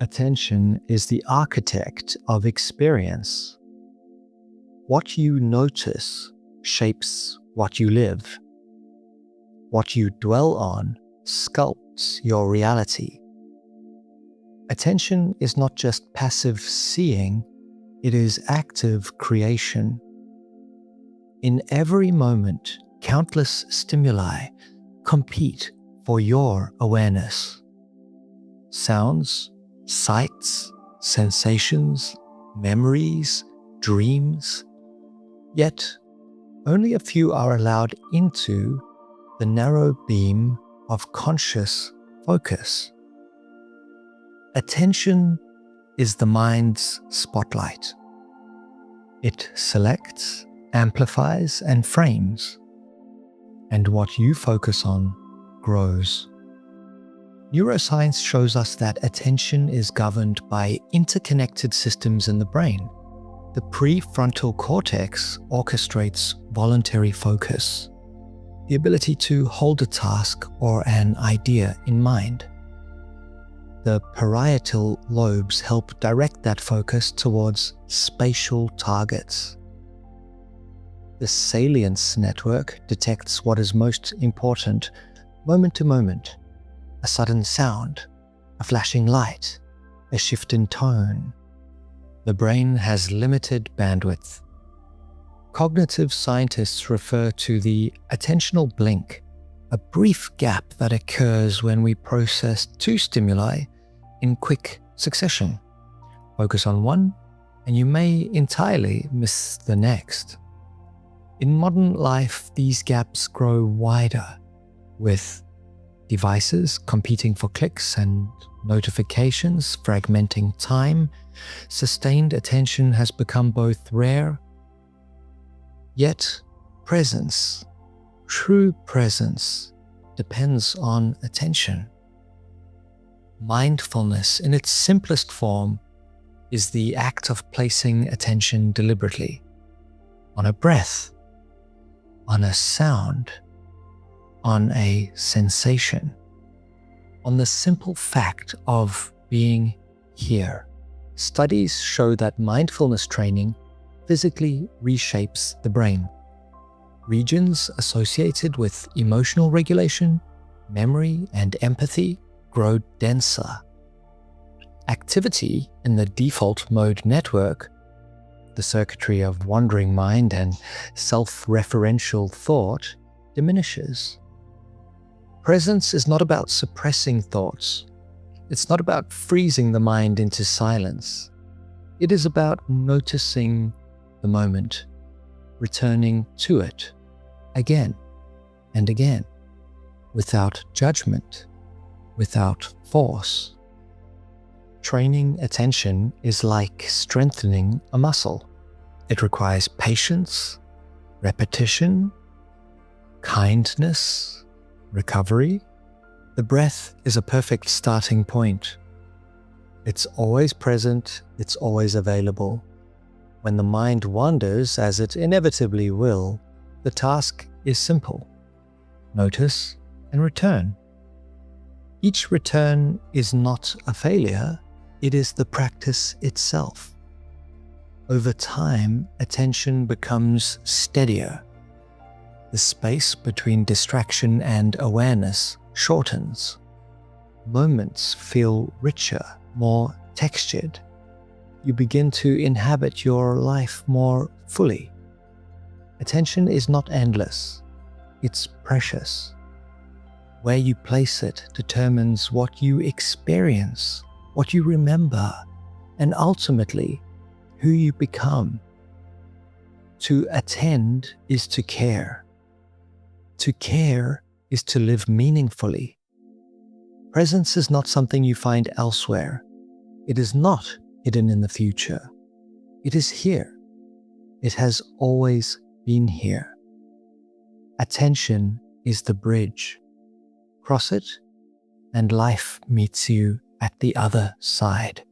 Attention is the architect of experience. What you notice shapes what you live. What you dwell on sculpts your reality. Attention is not just passive seeing, it is active creation. In every moment, countless stimuli compete for your awareness. Sounds, sights, sensations, memories, dreams. Yet, only a few are allowed into the narrow beam of conscious focus. Attention is the mind's spotlight. It selects, amplifies, and frames. And what you focus on grows. Neuroscience shows us that attention is governed by interconnected systems in the brain. The prefrontal cortex orchestrates voluntary focus, the ability to hold a task or an idea in mind. The parietal lobes help direct that focus towards spatial targets. The salience network detects what is most important moment to moment. A sudden sound, a flashing light, a shift in tone. The brain has limited bandwidth. Cognitive scientists refer to the attentional blink, a brief gap that occurs when we process two stimuli in quick succession. Focus on one, and you may entirely miss the next. In modern life, these gaps grow wider, with devices competing for clicks and notifications fragmenting time. Sustained attention has become both rare, yet presence, true presence, depends on attention. Mindfulness, in its simplest form, is the act of placing attention deliberately on a breath, on a sound, on a sensation, on the simple fact of being here. Studies show that mindfulness training physically reshapes the brain. Regions associated with emotional regulation, memory, and empathy grow denser. Activity in the default mode network, the circuitry of wandering mind and self-referential thought, diminishes. Presence is not about suppressing thoughts. It's not about freezing the mind into silence. It is about noticing the moment, returning to it again and again, without judgment, without force. Training attention is like strengthening a muscle. It requires patience, repetition, kindness, recovery. The breath is a perfect starting point. It's always present, it's always available. When the mind wanders, as it inevitably will, the task is simple. Notice and return. Each return is not a failure, it is the practice itself. Over time, attention becomes steadier. The space between distraction and awareness shortens. Moments feel richer, more textured. You begin to inhabit your life more fully. Attention is not endless, it's precious. Where you place it determines what you experience, what you remember, and ultimately, who you become. To attend is to care. To care is to live meaningfully. Presence is not something you find elsewhere. It is not hidden in the future. It is here. It has always been here. Attention is the bridge. Cross it, and life meets you at the other side.